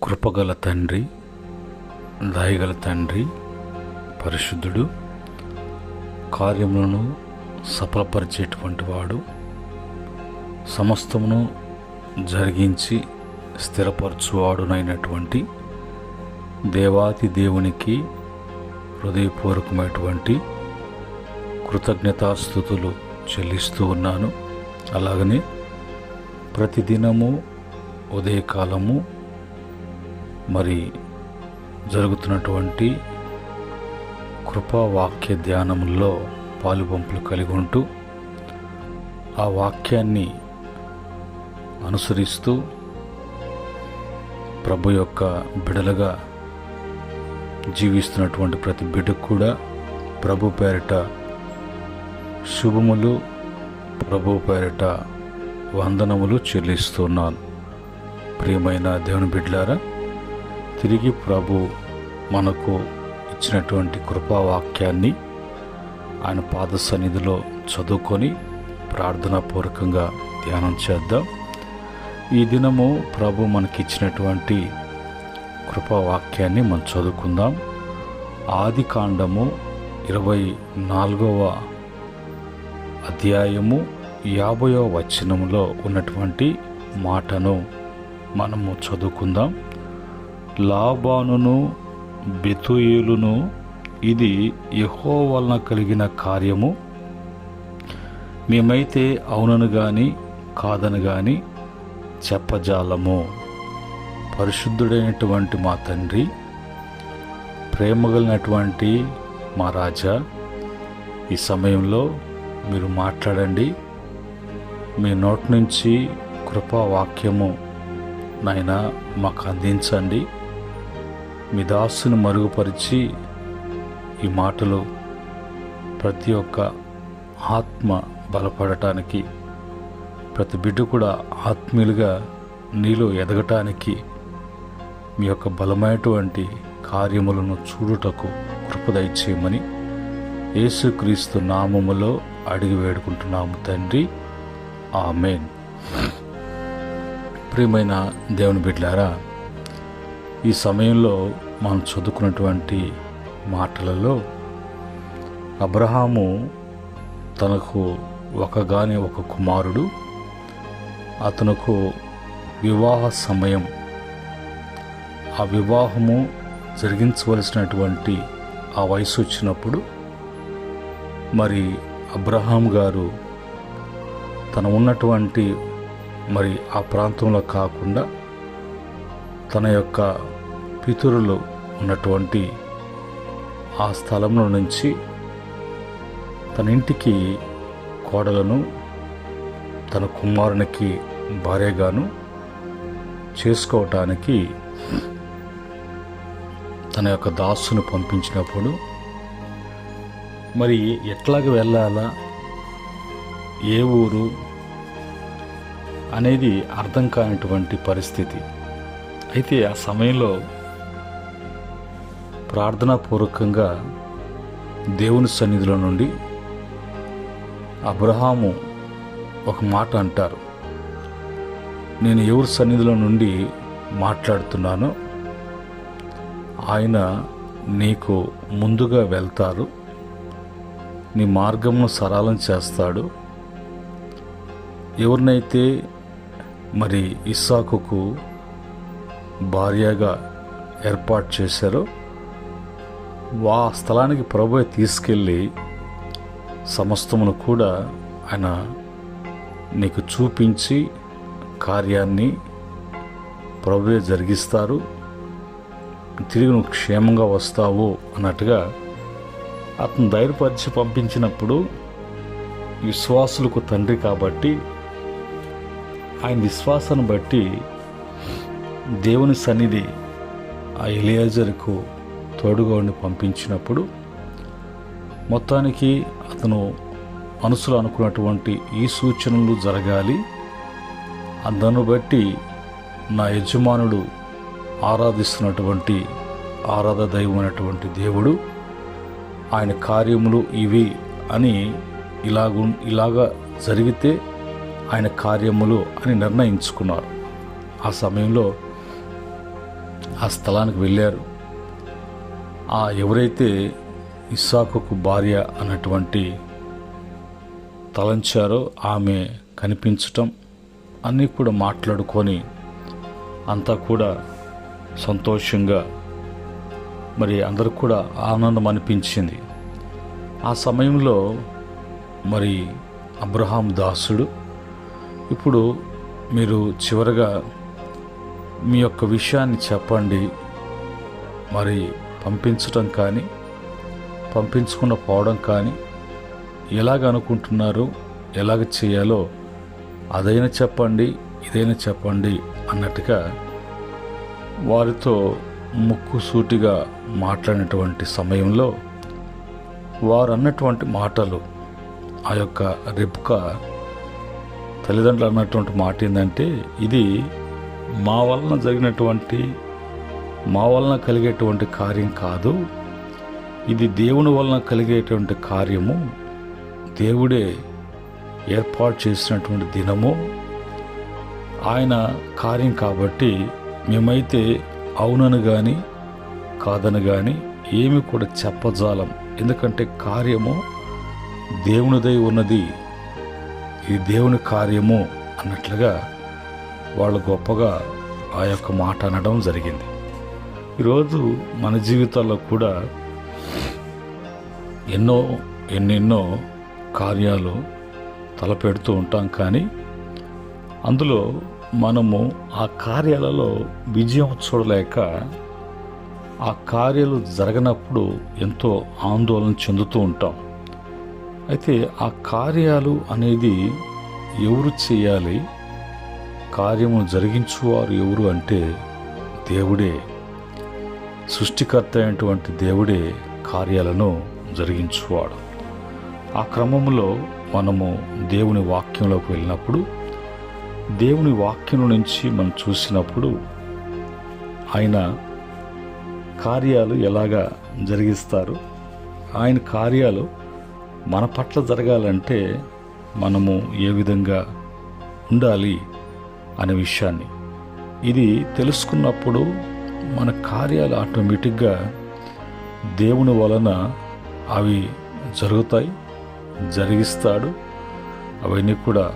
కృపగల తండ్రి, దయగల తండ్రి, పరిశుద్ధుడు, కార్యములను సఫలపరిచేటువంటి వాడు, సమస్తమును జరిగించి స్థిరపరచువాడునైనటువంటి దేవాతి దేవునికి హృదయపూర్వకమైనటువంటి కృతజ్ఞతాస్తుతులు చెల్లిస్తూ ఉన్నాను. అలాగనే ప్రతిదినము ఉదయకాలము మరి జరుగుతున్నటువంటి కృపావాక్య ధ్యానముల్లో పాలుపంపులు కలిగి ఉంటూ ఆ వాక్యాన్ని అనుసరిస్తూ ప్రభు యొక్క బిడలుగా జీవిస్తున్నటువంటి ప్రతి బిడ్డకు కూడా ప్రభు పేరిట శుభములు, ప్రభు పేరిట వందనములు చెల్లిస్తున్నాను. ప్రియమైన దేవుని బిడ్డలారా, తిరిగి ప్రభు మనకు ఇచ్చినటువంటి కృపావాక్యాన్ని ఆయన పాద సన్నిధిలో చదువుకొని ప్రార్థనాపూర్వకంగా ధ్యానం చేద్దాం. ఈ దినము ప్రభు మనకిచ్చినటువంటి కృపావాక్యాన్ని మనం చదువుకుందాం. ఆదికాండము 24వ అధ్యాయము 50వ వచనములో ఉన్నటువంటి మాటను మనము చదువుకుందాం. లాబానును బెతూయేలును, ఇది యెహోవా వలన కలిగిన కార్యము, మేమైతే అవునను గాని కాదని గాని చెప్పజాలము. పరిశుద్ధుడైనటువంటి మా తండ్రి, ప్రేమగలిగినటువంటి మా రాజా, ఈ సమయంలో మీరు మాట్లాడండి. మీ నోటి నుంచి కృపావాక్యము నాయనా మాకు అందించండి. మీ దాసుని మరుగుపరిచి ఈ మాటలు ప్రతి ఒక్క ఆత్మ బలపడటానికి, ప్రతి బిడ్డ కూడా ఆత్మీయులుగా నీలో ఎదగటానికి మీ యొక్క బలమైనటువంటి కార్యములను చూడుటకు కృప దయచేయమని యేసుక్రీస్తు నామములో అడిగి వేడుకుంటున్నాము తండ్రి, ఆమేన్. ప్రియమైన దేవుని బిడ్డలారా, ఈ సమయంలో మనం చదువుకున్నటువంటి మాటలలో అబ్రహాము తనకు ఒక కుమారుడు, అతనుకు వివాహ సమయం, ఆ వివాహము జరిగించవలసినటువంటి ఆ వయసు వచ్చినప్పుడు మరి అబ్రహాం గారు తను ఉన్నటువంటి మరి ఆ ప్రాంతంలో కాకుండా తన యొక్క పితరులు ఉన్నటువంటి ఆ స్థలంలో నుంచి తన ఇంటికి కోడలను తన కుమారునికి భార్యగాను చేసుకోవటానికి తన యొక్క దాసును పంపించినప్పుడు మరి ఎట్లాగ వెళ్ళాలా, ఏ ఊరు అనేది అర్థం కానిటువంటి పరిస్థితి. అయితే ఆ సమయంలో ప్రార్థనాపూర్వకంగా దేవుని సన్నిధిలో నుండి అబ్రహాము ఒక మాట అంటారు. నేను ఎవరి సన్నిధిలో నుండి మాట్లాడుతున్నానో ఆయన నీకు ముందుగా వెళ్తారు, నీ మార్గమును సరళం చేస్తాడు. ఎవరినైతే మరి ఇస్సాకుకు భార్యగా ఏర్పాటు చేశారో ఆ స్థలానికి ప్రభువే తీసుకెళ్ళి సమస్తమును కూడా ఆయన నీకు చూపించి కార్యాన్ని ప్రభువే జరిగిస్తారు, తిరిగి నువ్వు క్షేమంగా వస్తావు అన్నట్టుగా అతను ధైర్యపరిచి పంపించినప్పుడు విశ్వాసులకు తండ్రి కాబట్టి ఆయన విశ్వాసాన్ని బట్టి దేవుని సన్నిధి ఆ ఎలియాజరుకు తోడుగా ఉండి పంపించినప్పుడు మొత్తానికి అతను మనసులో అనుకున్నటువంటి ఈ సూచనలు జరగాలి, అందును బట్టి నా యజమానుడు ఆరాధిస్తున్నటువంటి ఆరాధ దైవమైనటువంటి దేవుడు, ఆయన కార్యములు ఇవి అని ఇలాగా జరిగితే ఆయన కార్యములు అని నిర్ణయించుకున్నారు. ఆ సమయంలో ఆ స్థలానికి వెళ్ళారు. ఎవరైతే ఇస్సాకుకు భార్య అన్నటువంటి తలంచారో ఆమె కనిపించటం, అన్నీ కూడా మాట్లాడుకొని అంతా కూడా సంతోషంగా, మరి అందరూ కూడా ఆనందం అనిపించింది. ఆ సమయంలో మరి అబ్రహాం దాసుడు, ఇప్పుడు మీరు చివరగా మీ యొక్క విషయాన్ని చెప్పండి, మరి పంపించటం కానీ పంపించకుండా పోవడం కానీ ఎలాగ అనుకుంటున్నారు, ఎలాగ చేయాలో అదైనా చెప్పండి, ఇదైనా చెప్పండి అన్నట్టుగా వారితో ముక్కుసూటిగా మాట్లాడినటువంటి సమయంలో వారు అన్నటువంటి మాటలు, ఆ యొక్క రిబ్కా తల్లిదండ్రులు అన్నటువంటి మాట ఏంటంటే, ఇది మా వలన జరిగినటువంటి, మా వలన కలిగేటువంటి కార్యం కాదు, ఇది దేవుని వలన కలిగేటువంటి కార్యము, దేవుడే ఏర్పాటు చేసినటువంటి దినము, ఆయన కార్యం కాబట్టి మేమైతే అవునని కానీ కాదని కానీ ఏమి కూడా చెప్పజాలం, ఎందుకంటే కార్యము దేవునిదై ఉన్నది, ఇది దేవుని కార్యము అన్నట్లుగా వాళ్ళు గొప్పగా ఆ యొక్క మాట అనడం జరిగింది. ఈరోజు మన జీవితాల్లో కూడా ఎన్నెన్నో కార్యాలు తలపెడుతూ ఉంటాం, కానీ అందులో మనము ఆ కార్యాలలో విజయం చూడలేక ఆ కార్యాలు జరగనప్పుడు ఎంతో ఆందోళన చెందుతూ ఉంటాం. అయితే ఆ కార్యాలు అనేది ఎవరు చేయాలి, కార్యము జరిగించువారు ఎవరు అంటే దేవుడే, సృష్టికర్త అయినటువంటి దేవుడే కార్యాలను జరిగించువాడు. ఆ క్రమంలో మనము దేవుని వాక్యంలోకి వెళ్ళినప్పుడు, దేవుని వాక్యం నుంచి మనం చూసినప్పుడు ఆయన కార్యాలు ఎలాగా జరిగిస్తారు, ఆయన కార్యాలు మన పట్ల జరగాలంటే మనము ఏ విధంగా ఉండాలి అనే విషయాన్ని ఇది తెలుసుకున్నప్పుడు మన కార్యాలు ఆటోమేటిక్గా దేవుని వలన అవి జరుగుతాయి, జరిగిస్తాడు, అవన్నీ కూడా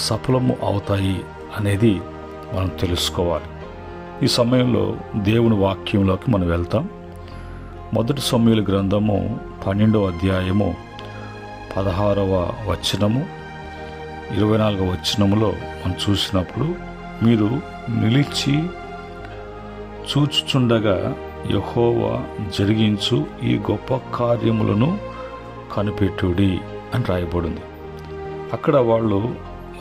సఫలము అవుతాయి అనేది మనం తెలుసుకోవాలి. ఈ సమయంలో దేవుని వాక్యంలోకి మనం వెళ్తాం. మొదటి సమూయేలు గ్రంథము 12వ అధ్యాయము 16వ వచనము 24వ వచనములో మనం చూసినప్పుడు, మీరు నిలిచి చూచుచుండగా యెహోవా జరిగించు ఈ గొప్ప కార్యములను కనిపెట్టుడి అని రాయబడింది. అక్కడ వాళ్ళు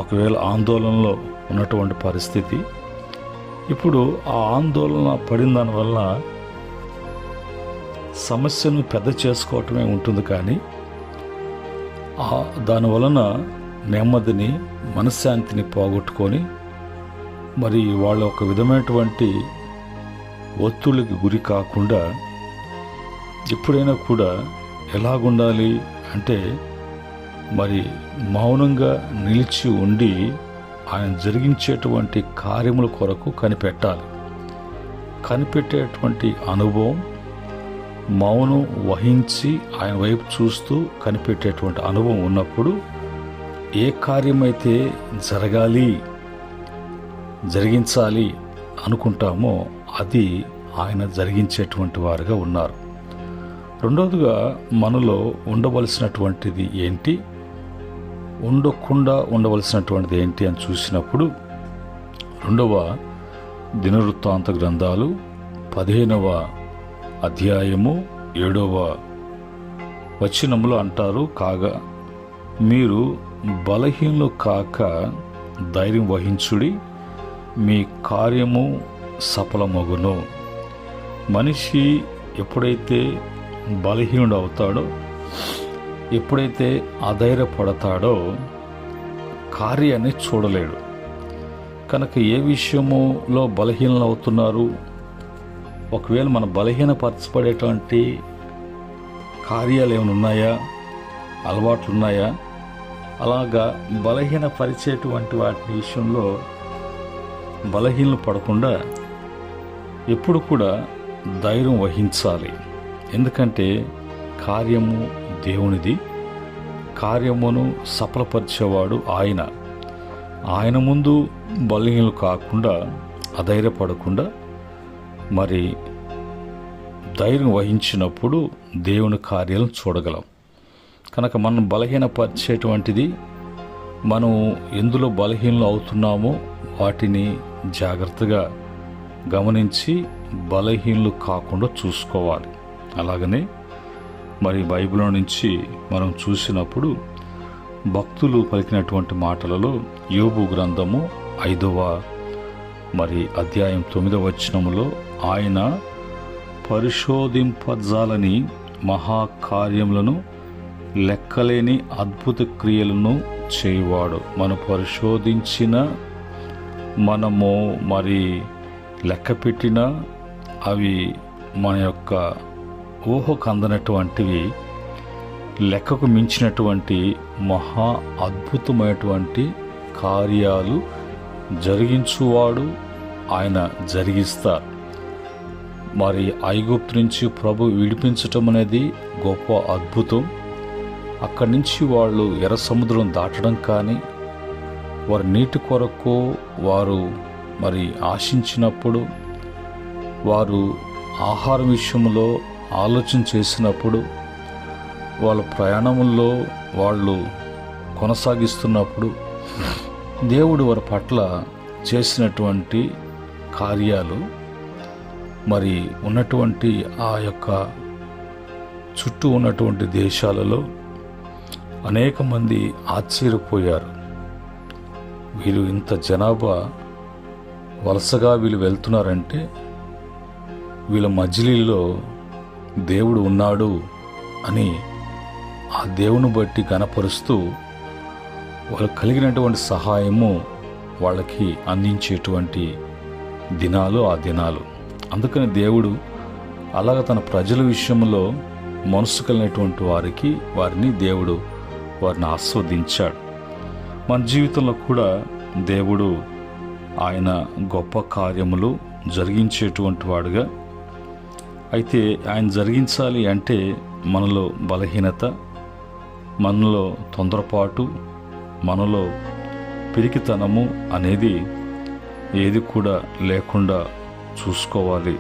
ఒకవేళ ఆందోళనలో ఉన్నటువంటి పరిస్థితి, ఇప్పుడు ఆ ఆందోళన పడిన దానివల్ల సమస్యను పెద్ద చేసుకోవటమే ఉంటుంది, కానీ దానివలన నెమ్మదిని, మనశ్శాంతిని పోగొట్టుకొని మరి వాళ్ళ ఒక విధమైనటువంటి ఒత్తిడికి గురి కాకుండా ఎప్పుడైనా కూడా ఎలాగుండాలి అంటే మరి మౌనంగా నిలిచి ఉండి ఆయన జరిగించేటువంటి కార్యముల కొరకు కనిపెట్టాలి. కనిపెట్టేటువంటి అనుభవం, మౌనం వహించి ఆయన వైపు చూస్తూ కనిపెట్టేటువంటి అనుభవం ఉన్నప్పుడు ఏ కార్యమైతే జరిగించాలి అనుకుంటామో అది ఆయన జరిగించేటువంటి వారుగా ఉన్నారు. రెండవదిగా మనలో ఉండవలసినటువంటిది ఏంటి, ఉండకుండా ఉండవలసినటువంటిది ఏంటి అని చూసినప్పుడు, 2వ దినవృత్తాంత గ్రంథాలు 15వ అధ్యాయము 7వ వచనములో అంటారు, కాగా మీరు బలహీనులు కాక ధైర్యం వహించుడి, మీ కార్యము సఫలమగును. మనిషి ఎప్పుడైతే బలహీనుడు అవుతాడో, ఎప్పుడైతే అధైర్యపడతాడో కార్యాన్ని చూడలేడు. కనుక ఏ విషయములో బలహీనలు అవుతున్నారు, ఒకవేళ మన బలహీనపరచబడేటువంటి కార్యాలు ఏమైనా ఉన్నాయా, అలవాట్లు ఉన్నాయా, అలాగా బలహీనపరిచేటువంటి వాటి విషయంలో బలహీనలు పడకుండా ఎప్పుడు కూడా ధైర్యం వహించాలి. ఎందుకంటే కార్యము దేవునిది, కార్యమును సఫలపరిచేవాడు ఆయన ముందు బలహీనలు కాకుండా, అధైర్యపడకుండా మరి ధైర్యం వహించినప్పుడు దేవుని కార్యాలను చూడగలం. కనుక మనం బలహీనపరిచేటువంటిది, మనం ఎందులో బలహీనలు అవుతున్నామో వాటిని జాగ్రత్తగా గమనించి బలహీనలు కాకుండా చూసుకోవాలి. అలాగనే మరి బైబిల్ నుంచి మనం చూసినప్పుడు భక్తులు పలికినటువంటి మాటలలో యోబు గ్రంథము 5వ అధ్యాయం 9వ వచనములో, ఆయన పరిశోధింపజాలని మహాకార్యములను లెక్కలేని అద్భుత క్రియలను చేయువాడు. మనం పరిశోధించిన, మనము లెక్క పెట్టినా అవి మన యొక్క ఊహకు అందనటువంటివి, లెక్కకు మించినటువంటి మహా అద్భుతమైనటువంటి కార్యాలు జరిగించువాడు ఆయన జరిగిస్తారు. ఐగుప్తు నుంచి ప్రభు విడిపించటం అనేది గొప్ప అద్భుతం. అక్కడి నుంచి వాళ్ళు ఎర్ర సముద్రం దాటడం కానీ, వారి నీటి కొరకు వారు ఆశించినప్పుడు, వారు ఆహారం విషయంలో ఆలోచన చేసినప్పుడు, వాళ్ళ ప్రయాణముల్లో వాళ్ళు కొనసాగిస్తున్నప్పుడు దేవుడు వారి పట్ల చేసినటువంటి కార్యాలు ఉన్నటువంటి ఆ యొక్క చుట్టూ ఉన్నటువంటి దేశాలలో అనేక మంది ఆశ్చర్యపోయారు. వీరు ఇంత జనాభా వలసగా వీళ్ళు వెళ్తున్నారంటే వీళ్ళ మధ్యలో దేవుడు ఉన్నాడు అని ఆ దేవుని బట్టి గణపరుస్తూ వాళ్ళకు కలిగినటువంటి సహాయము వాళ్ళకి అందించేటువంటి దినాలు ఆ దినాలు. అందుకని దేవుడు అలాగ తన ప్రజల విషయంలో మనసు కలిగినటువంటి వారిని దేవుడు ఆస్వాదించాడు. మన జీవితంలో కూడా దేవుడు ఆయన గొప్ప కార్యములు జరిగించేటువంటి వాడుగా, అయితే ఆయన జరిగించాలి అంటే మనలో బలహీనత, మనలో తొందరపాటు, మనలో పిరికితనము అనేది ఏది కూడా లేకుండా చూసుకోవాలి.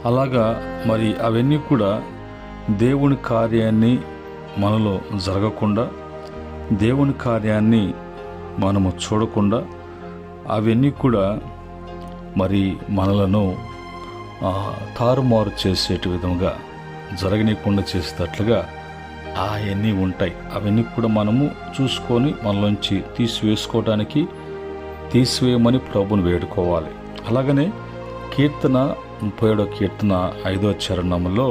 అలాగా అవన్నీ కూడా దేవుని కార్యాన్ని మనలో జరగకుండా, దేవుని కార్యాన్ని మనము చూడకుండా, అవన్నీ కూడా మనలను తారుమారు చేసేటి విధంగా జరగనీయకుండా చేసేటట్లుగా అవన్నీ ఉంటాయి. అవన్నీ కూడా మనము చూసుకొని మనలోంచి తీసివేయమని ప్రభుని వేడుకోవాలి. అలాగనే కీర్తన 37వ కీర్తన 5వ చరణంలో,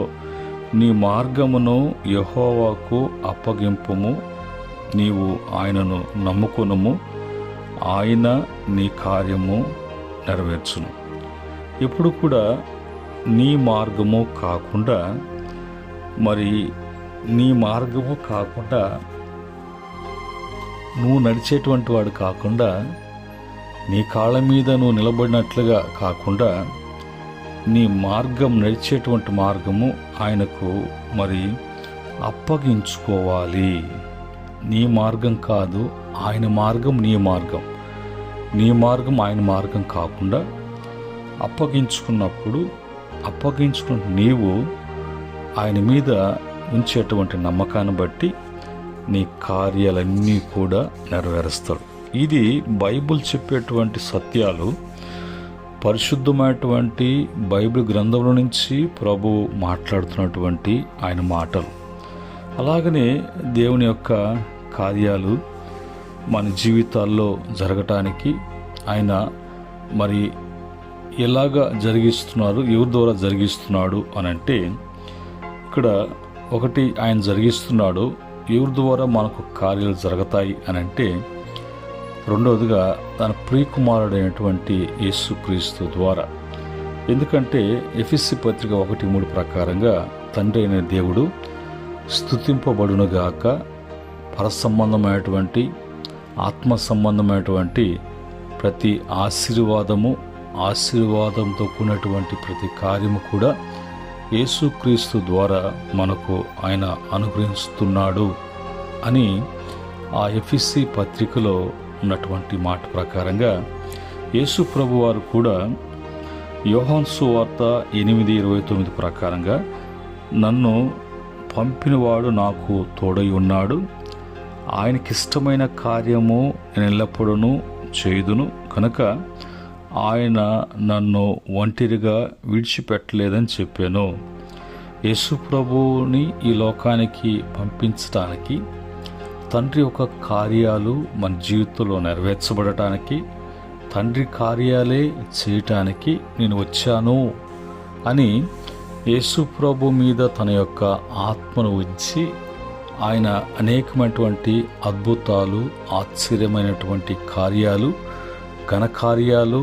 నీ మార్గమును యెహోవాకు అప్పగింపుము, నీవు ఆయనను నమ్ముకొనుము, ఆయన నీ కార్యము నెరవేర్చును. ఎప్పుడు కూడా నీ మార్గము కాకుండా నువ్వు నడిచేటువంటి వాడు కాకుండా, నీ కాళ్ళ మీద నువ్వు నిలబడినట్లుగా కాకుండా, నీ మార్గం నడిచేటువంటి మార్గము ఆయనకు అప్పగించుకోవాలి. నీ మార్గం కాదు, ఆయన మార్గం నీ మార్గం, నీ మార్గం ఆయన మార్గం కాకుండా అప్పగించుకున్న నీవు ఆయన మీద ఉంచేటువంటి నమ్మకాన్ని బట్టి నీ కార్యాలన్నీ కూడా నెరవేరుస్తాడు. ఇది బైబిల్ చెప్పేటువంటి సత్యాలు, పరిశుద్ధమైనటువంటి బైబిల్ గ్రంథంలో నుంచి ప్రభు మాట్లాడుతున్నటువంటి ఆయన మాటలు. అలాగనే దేవుని యొక్క కార్యాలు మన జీవితాల్లో జరగటానికి ఆయన ఎలాగా జరిగిస్తున్నారు, ఎవరి ద్వారా జరిగిస్తున్నాడు అని అంటే, ఇక్కడ ఒకటి ఆయన జరిగిస్తున్నాడు, ఎవరి ద్వారా మనకు కార్యాలు జరుగుతాయి అని అంటే, రెండవదిగా తన ప్రియకుమారుడైనటువంటి యేసుక్రీస్తు ద్వారా. ఎందుకంటే ఎఫెసీ పత్రిక 1:3 ప్రకారంగా, తండ్రి అయిన దేవుడు స్తుతింపబడునుగాక, పరసంబంధమైనటువంటి ఆత్మ సంబంధమైనటువంటి ప్రతి ఆశీర్వాదము ఆశీర్వాదంతో కూడినటువంటి ప్రతి కార్యము కూడా యేసుక్రీస్తు ద్వారా మనకు ఆయన అనుగ్రహిస్తున్నాడు అని ఆ ఎఫెసీ పత్రికలో ఉన్నటువంటి మాట ప్రకారంగా యేసు ప్రభు వారు కూడా యోహాను సువార్త 8:29 ప్రకారంగా నన్ను పంపినవాడు నాకు తోడై ఉన్నాడు, ఆయనకిష్టమైన కార్యము నేను ఎల్లప్పుడూ చేయుదును కనుక ఆయన నన్ను ఒంటరిగా విడిచిపెట్టలేదని చెప్పాను. యేసు ప్రభువుని ఈ లోకానికి పంపించడానికి తండ్రి యొక్క కార్యాలు మన జీవితంలో నెరవేర్చబడటానికి, తండ్రి కార్యాలే చేయటానికి నేను వచ్చాను అని యేసు ప్రభు మీద తన యొక్క ఆత్మను ఉంచి ఆయన అనేకమైనటువంటి అద్భుతాలు, ఆశ్చర్యమైనటువంటి కార్యాలు, ఘనకార్యాలు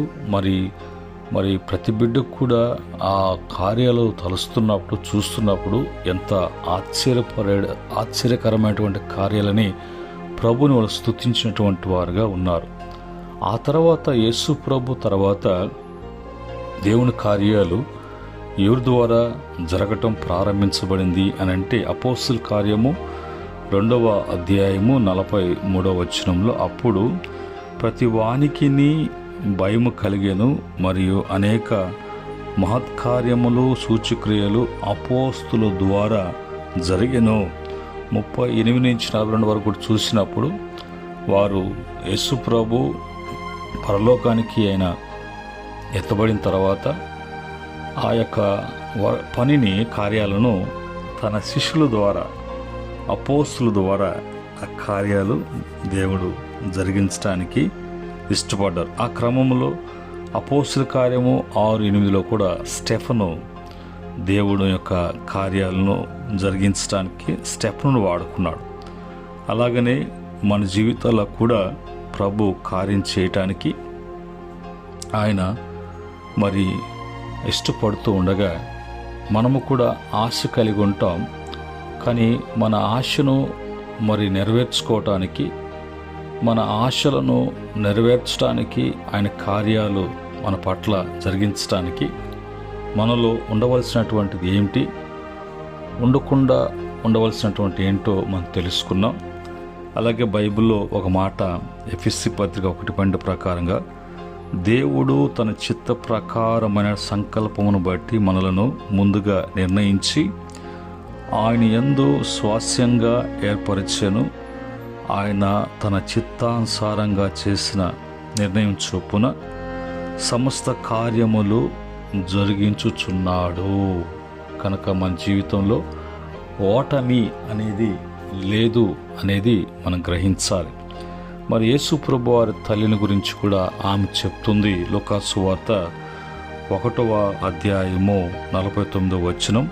మరి ప్రతి బిడ్డకు కూడా ఆ కార్యాలు తలుస్తున్నప్పుడు, చూస్తున్నప్పుడు ఎంత ఆశ్చర్యకరమైనటువంటి కార్యాలని ప్రభుని వాళ్ళు స్తుతించినటువంటి వారుగా ఉన్నారు. ఆ తర్వాత యేసు ప్రభు తర్వాత దేవుని కార్యాలు ఎవరి ద్వారా జరగటం ప్రారంభించబడింది అని అంటే అపోస్తుల కార్యము 2వ అధ్యాయము 43వ వచనంలో అప్పుడు ప్రతి వానికిని భయము కలిగెను మరియు అనేక మహత్కార్యములు సూచక్రియలు అపోస్తుల ద్వారా జరిగెను. 38-42 వరకు కూడా చూసినప్పుడు వారు యేసు ప్రభు పరలోకానికి ఆయన ఎత్తబడిన తర్వాత ఆ యొక్క పనిని కార్యాలను తన శిష్యుల ద్వారా, అపోస్తుల ద్వారా ఆ కార్యాలు దేవుడు జరిగించడానికి ఇష్టపడ్డారు. ఆ క్రమంలో అపోస్తుల కార్యము 6:8లో కూడా స్టెఫను దేవుడు యొక్క కార్యాలను జరిగించడానికి స్టెఫనును వాడుకున్నాడు. అలాగనే మన జీవితాల్లో కూడా ప్రభు కార్యం చేయటానికి ఆయన మరి ఇష్టపడుతూ ఉండగా మనము కూడా ఆశ కలిగి ఉంటాం. కానీ మన ఆశను మరి నెరవేర్చుకోవటానికి, మన ఆశలను నెరవేర్చడానికి, ఆయన కార్యాలు మన పట్ల జరిగించడానికి మనలో ఉండవలసినటువంటిది ఏమిటి, ఉండకుండా ఉండవలసినటువంటి ఏంటో మనం తెలుసుకున్నాం. అలాగే బైబిల్లో ఒక మాట ఎఫెసీ పత్రిక 1:12 ప్రకారంగా దేవుడు తన చిత్త ప్రకారమైన సంకల్పమును బట్టి మనలను ముందుగా నిర్ణయించి ఆయన యందు స్వాస్యంగా ఏర్పరిచెను. ఆయన తన చిత్తానుసారంగా చేసిన నిర్ణయం చొప్పున సమస్త కార్యములు జరిగించుచున్నాడు. కనుక మన జీవితంలో ఓటమి అనేది లేదు అనేది మనం గ్రహించాలి. మరి యేసు ప్రభు వారి తల్లిని గురించి కూడా ఆమె చెప్తుంది. లూకా సువార్త 1వ అధ్యాయము 49వ వచనం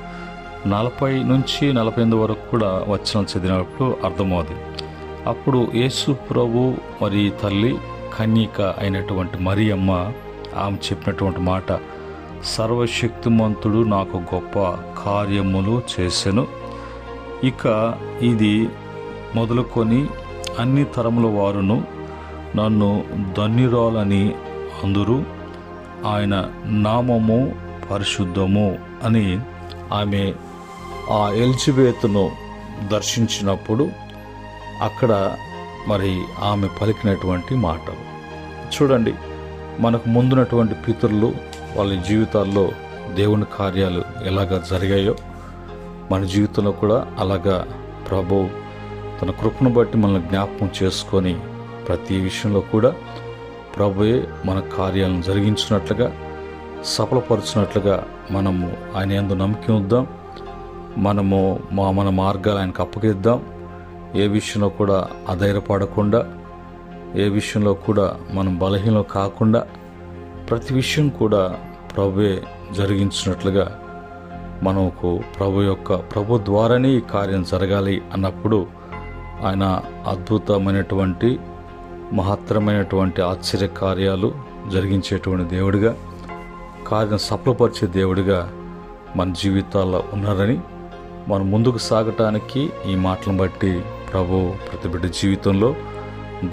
40-48 వరకు కూడా వచనం చదివినప్పుడు అర్థమవుతుంది. అప్పుడు యేసు ప్రభు మరి తల్లి కన్యక అయినటువంటి మరియమ్మ ఆమె చెప్పినటువంటి మాట, సర్వశక్తిమంతుడు నాకు గొప్ప కార్యములు చేసెను. ఇక ఇది మొదలుకొని అన్ని తరముల వారును నన్ను ధన్యురాలని అందురు, ఆయన నామము పరిశుద్ధము అని ఆమె ఆ ఎలిజబెత్ను దర్శించినప్పుడు అక్కడ మరి ఆమె పలికినటువంటి మాటలు చూడండి. మనకు ముందున్నటువంటి పితరులు వాళ్ళ జీవితాల్లో దేవుని కార్యాలు ఎలాగా జరిగాయో మన జీవితంలో కూడా అలాగా ప్రభు తన కృపను బట్టి మనల్ని జ్ఞాపకం చేసుకొని ప్రతి విషయంలో కూడా ప్రభువే మన కార్యాలను జరిగించినట్లుగా, సఫలపరుచినట్లుగా మనము ఆయన యందు నమ్మకం ఉందాం. మనము మన మార్గాలు ఆయనకు అప్పగిద్దాం. ఏ విషయంలో కూడా అధైర్యపడకుండా, ఏ విషయంలో కూడా మనం బలహీనం కాకుండా ప్రతి విషయం కూడా ప్రభువే జరిగించినట్లుగా మనకు ప్రభు ద్వారానే ఈ కార్యం జరగాలి అన్నప్పుడు ఆయన అద్భుతమైనటువంటి మహత్తరమైనటువంటి ఆశ్చర్య కార్యాలు జరిగించేటువంటి దేవుడిగా, కార్యం సఫలపరిచే దేవుడిగా మన జీవితాల్లో ఉన్నారని మనం ముందుకు సాగటానికి ఈ మాటలను బట్టి ప్రభు ప్రతి బిడ్డ జీవితంలో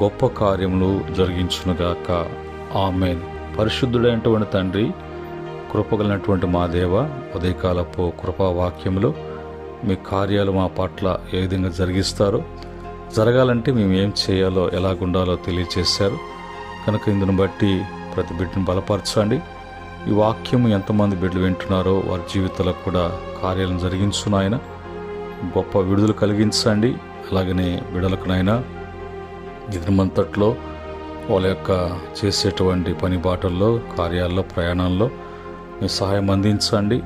గొప్ప కార్యములు జరిగించునుగాక. ఆమేన్. పరిశుద్ధుడైనటువంటి తండ్రి, కృపగలిగినటువంటి మా దేవ, ఉదయకాలపు కృపావాక్యంలో మీ కార్యాలు మా పట్ల ఏ విధంగా జరిగిస్తారో, జరగాలంటే మేము ఏం చేయాలో ఎలాగుండాలో తెలియచేశారు కనుక ఇందును బట్టి ప్రతి బిడ్డను బలపరచండి. ఈ వాక్యము ఎంతమంది బిడ్డలు వింటున్నారో వారి జీవితాలకు కూడా కార్యాలను జరిగించునాయన, గొప్ప విడుదల కలిగించండి. అలాగనే బిడ్డలకునైనా దినమంతట్లో వాళ్ళ యొక్క చేసేటువంటి పని బాటల్లో, కార్యాల్లో, ప్రయాణాల్లో మీ సహాయం అందించండి.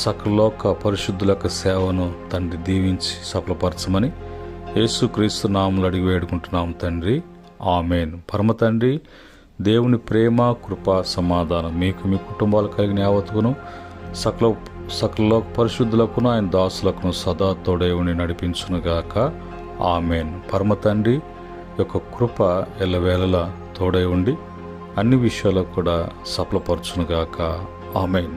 సకలలోక పరిశుద్ధుల యొక్క సేవను తండ్రి దీవించి సఫలపరచమని యేసుక్రీస్తు నామములో అడిగి వేడుకుంటున్నాం తండ్రి, ఆమేన్. పరమ తండ్రి దేవుని ప్రేమ, కృప, సమాధానం మీకు మీ కుటుంబాలు కలిగిన యావత్తును సకలలోక పరిశుద్ధులకును ఆయన దాసులకును సదా తోడేవుని నడిపించునుగాక, ఆమేన్. పరమ తండ్రి యొక్క కృప ఎల్లవేళలా తోడై ఉండి అన్ని విషయాలకు కూడా సఫలపరచునుగాక, ఆమేన్.